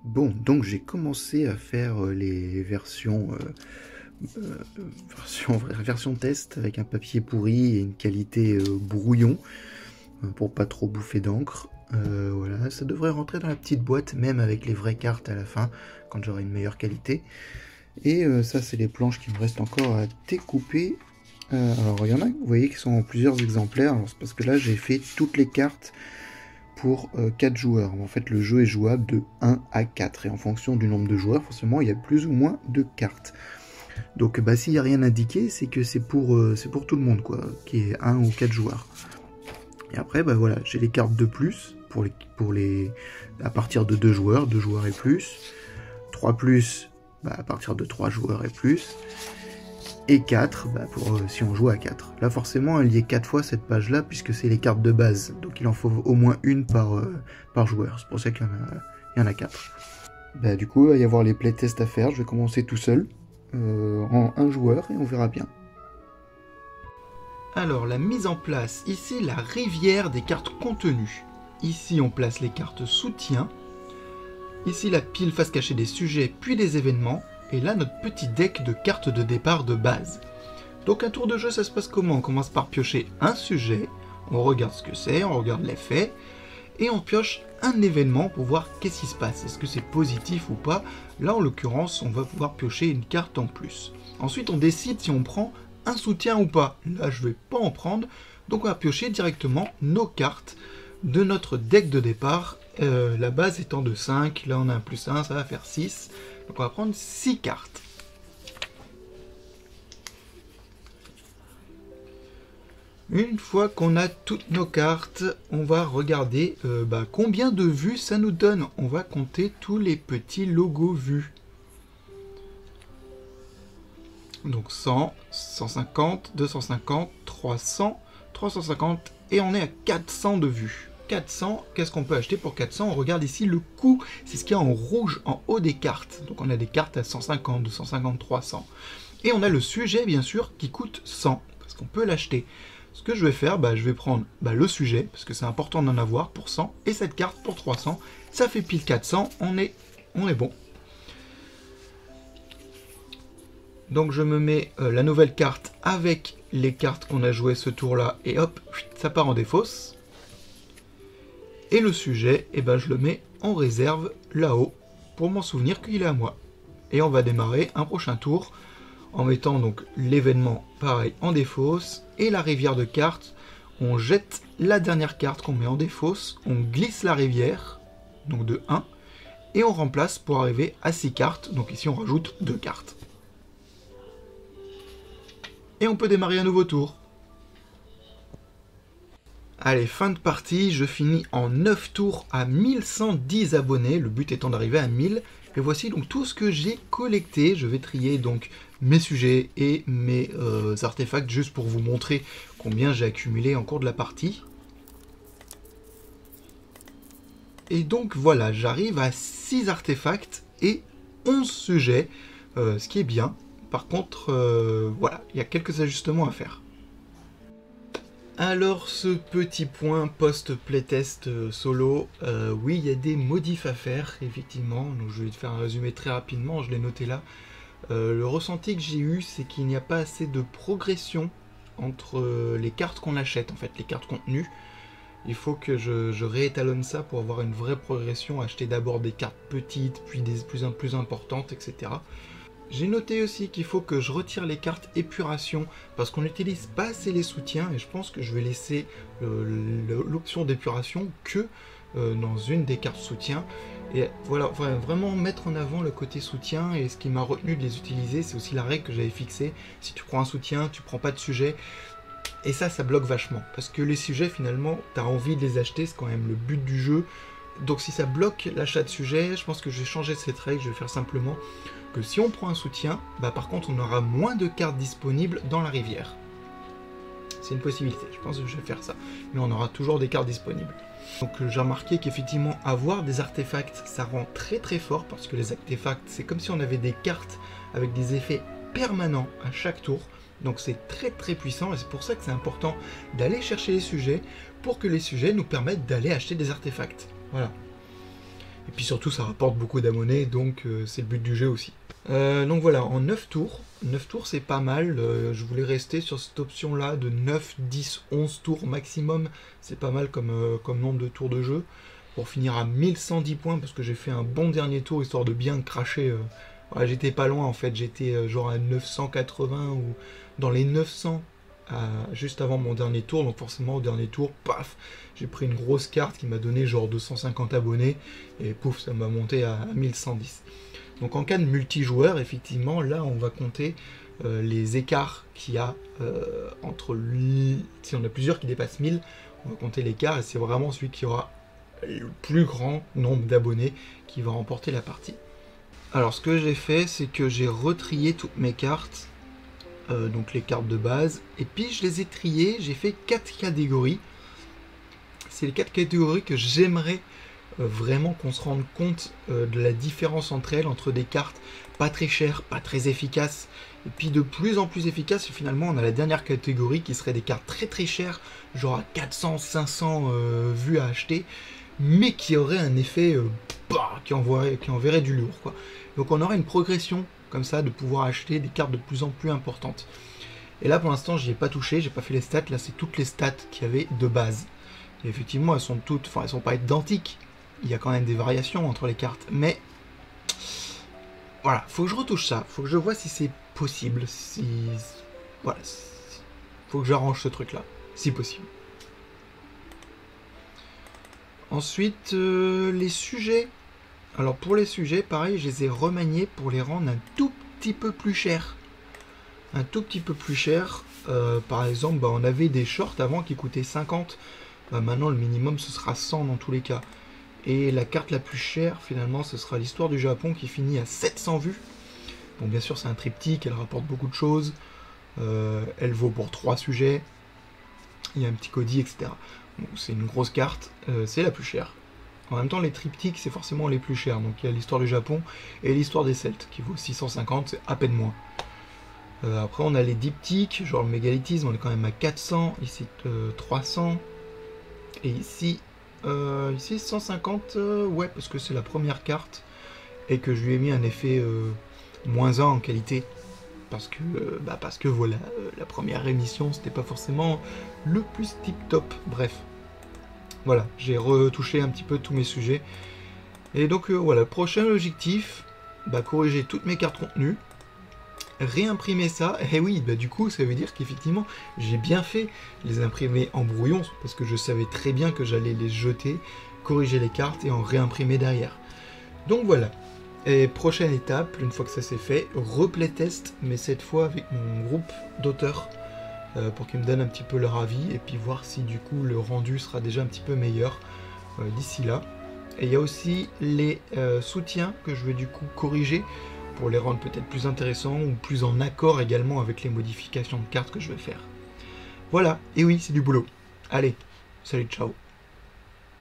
Bon, donc j'ai commencé à faire les version test avec un papier pourri et une qualité brouillon pour pas trop bouffer d'encre. Voilà, ça devrait rentrer dans la petite boîte même avec les vraies cartes à la fin quand j'aurai une meilleure qualité. Et ça, c'est les planches qui me restent encore à découper. Alors il y en a, vous voyez, qui sont en plusieurs exemplaires. Alors c'est parce que là j'ai fait toutes les cartes pour 4 joueurs. En fait, le jeu est jouable de 1 à 4. Et en fonction du nombre de joueurs, forcément, il y a plus ou moins de cartes. Donc, bah, s'il n'y a rien indiqué, c'est que c'est pour tout le monde, quoi, qui est 1 ou 4 joueurs. Et après, bah voilà, j'ai les cartes de plus, à partir de 2 joueurs et plus. 3 plus, bah, à partir de 3 joueurs et plus. Et 4, bah si on joue à 4. Là, forcément, elle y est 4 fois cette page-là, puisque c'est les cartes de base. Donc, il en faut au moins une par joueur. C'est pour ça qu'il y en a 4. Bah, du coup, il va y avoir les playtests à faire. Je vais commencer tout seul, en un joueur, et on verra bien. Alors, la mise en place. Ici, la rivière des cartes contenues. Ici, on place les cartes soutien. Ici, la pile face cachée des sujets, puis des événements. Et là, notre petit deck de cartes de départ de base. Donc un tour de jeu, ça se passe comment? On commence par piocher un sujet, on regarde ce que c'est, on regarde l'effet, et on pioche un événement pour voir qu'est-ce qui se passe. Est-ce que c'est positif ou pas? Là, en l'occurrence, on va pouvoir piocher une carte en plus. Ensuite, on décide si on prend un soutien ou pas. Là, je ne vais pas en prendre, donc on va piocher directement nos cartes de notre deck de départ. La base étant de 5, là on a un plus 1, ça va faire 6. Donc on va prendre 6 cartes. Une fois qu'on a toutes nos cartes, on va regarder combien de vues ça nous donne. On va compter tous les petits logos vus. Donc 100, 150, 250, 300, 350 et on est à 400 de vues. 400, qu'est-ce qu'on peut acheter pour 400? On regarde ici le coût, c'est ce qu'il y a en rouge en haut des cartes. Donc on a des cartes à 150, 250, 300. Et on a le sujet bien sûr qui coûte 100, parce qu'on peut l'acheter. Ce que je vais faire, je vais prendre le sujet, parce que c'est important d'en avoir pour 100, et cette carte pour 300. Ça fait pile 400, on est bon. Donc je me mets la nouvelle carte avec les cartes qu'on a jouées ce tour-là, et hop, ça part en défausse. Et le sujet, je le mets en réserve là-haut pour m'en souvenir qu'il est à moi. Et on va démarrer un prochain tour en mettant donc l'événement pareil en défausse et la rivière de cartes. On jette la dernière carte qu'on met en défausse, on glisse la rivière, donc de 1, et on remplace pour arriver à 6 cartes. Donc ici on rajoute 2 cartes. Et on peut démarrer un nouveau tour. Allez, fin de partie, je finis en 9 tours à 1110 abonnés, le but étant d'arriver à 1000. Et voici donc tout ce que j'ai collecté. Je vais trier donc mes sujets et mes artefacts juste pour vous montrer combien j'ai accumulé en cours de la partie. Et donc voilà, j'arrive à 6 artefacts et 11 sujets, ce qui est bien. Par contre, voilà, il y a quelques ajustements à faire. Alors ce petit point post-playtest solo, oui il y a des modifs à faire effectivement, donc je vais te faire un résumé très rapidement, je l'ai noté là. Le ressenti que j'ai eu, c'est qu'il n'y a pas assez de progression entre les cartes qu'on achète, en fait les cartes contenues. Il faut que je réétalonne ça pour avoir une vraie progression, acheter d'abord des cartes petites, puis des plus importantes, etc. J'ai noté aussi qu'il faut que je retire les cartes épuration parce qu'on n'utilise pas assez les soutiens et je pense que je vais laisser l'option d'épuration que dans une des cartes soutien. Et voilà, vraiment mettre en avant le côté soutien, et ce qui m'a retenu de les utiliser, c'est aussi la règle que j'avais fixée. Si tu prends un soutien, tu prends pas de sujet. Et ça bloque vachement parce que les sujets finalement, tu as envie de les acheter, c'est quand même le but du jeu. Donc si ça bloque l'achat de sujets, je pense que je vais changer cette règle, je vais faire simplement que si on prend un soutien, par contre on aura moins de cartes disponibles dans la rivière. C'est une possibilité, je pense que je vais faire ça. Mais on aura toujours des cartes disponibles. Donc j'ai remarqué qu'effectivement avoir des artefacts, ça rend très très fort, parce que les artefacts, c'est comme si on avait des cartes avec des effets permanents à chaque tour. Donc c'est très très puissant, et c'est pour ça que c'est important d'aller chercher les sujets, pour que les sujets nous permettent d'aller acheter des artefacts. Voilà. Et puis surtout, ça rapporte beaucoup d'abonnés, donc c'est le but du jeu aussi. Donc voilà, en 9 tours, 9 tours c'est pas mal, je voulais rester sur cette option là de 9, 10, 11 tours maximum, c'est pas mal comme nombre de tours de jeu, pour finir à 1110 points, parce que j'ai fait un bon dernier tour, histoire de bien cracher, ouais, j'étais pas loin en fait, j'étais genre à 980 ou dans les 900 juste avant mon dernier tour, donc forcément au dernier tour, paf, j'ai pris une grosse carte qui m'a donné genre 250 abonnés, et pouf, ça m'a monté à 1110. Donc en cas de multijoueur, effectivement, là on va compter les écarts qu'il y a entre... Si on a plusieurs qui dépassent 1000, on va compter l'écart et c'est vraiment celui qui aura le plus grand nombre d'abonnés qui va remporter la partie. Alors ce que j'ai fait, c'est que j'ai retrié toutes mes cartes, donc les cartes de base, et puis je les ai triées, j'ai fait 4 catégories. C'est les 4 catégories que j'aimerais vraiment qu'on se rende compte de la différence entre elles, entre des cartes pas très chères, pas très efficaces, et puis de plus en plus efficaces. Et finalement, on a la dernière catégorie qui serait des cartes très très chères, genre à 400, 500 vues à acheter, mais qui aurait un effet qui enverrait du lourd, quoi. Donc on aurait une progression comme ça de pouvoir acheter des cartes de plus en plus importantes. Et là pour l'instant j'y ai pas touché, j'ai pas fait les stats, là c'est toutes les stats qu'il y avait de base. Et effectivement elles sont toutes, enfin elles sont pas identiques, il y a quand même des variations entre les cartes, mais voilà, faut que je retouche ça, faut que je vois si c'est possible, si... Voilà, faut que j'arrange ce truc là, si possible. Ensuite, les sujets. Alors pour les sujets, pareil, je les ai remaniés pour les rendre un tout petit peu plus chers. Un tout petit peu plus cher. Par exemple, on avait des shorts avant qui coûtaient 50. Maintenant, le minimum, ce sera 100 dans tous les cas. Et la carte la plus chère, finalement, ce sera l'histoire du Japon qui finit à 700 vues. Bon, bien sûr, c'est un triptyque, elle rapporte beaucoup de choses. Elle vaut pour 3 sujets. Il y a un petit codie, etc. Bon, c'est une grosse carte, c'est la plus chère. En même temps, les triptyques, c'est forcément les plus chers. Donc il y a l'histoire du Japon et l'histoire des Celtes, qui vaut 650, c'est à peine moins. Après, on a les diptyques, genre le mégalithisme, on est quand même à 400, ici 300, et ici 150, ouais, parce que c'est la première carte, et que je lui ai mis un effet -1 en qualité. Parce que voilà, la première émission, c'était pas forcément le plus tip-top. Bref. Voilà, j'ai retouché un petit peu tous mes sujets. Et donc voilà, prochain objectif, corriger toutes mes cartes contenues, réimprimer ça. Et oui, du coup, ça veut dire qu'effectivement, j'ai bien fait les imprimer en brouillon, parce que je savais très bien que j'allais les jeter, corriger les cartes et en réimprimer derrière. Donc voilà. Et prochaine étape, une fois que ça c'est fait, replay test, mais cette fois avec mon groupe d'auteurs, pour qu'ils me donnent un petit peu leur avis, et puis voir si du coup le rendu sera déjà un petit peu meilleur d'ici là. Et il y a aussi les soutiens que je vais du coup corriger, pour les rendre peut-être plus intéressants, ou plus en accord également avec les modifications de cartes que je vais faire. Voilà, et oui, c'est du boulot. Allez, salut, ciao.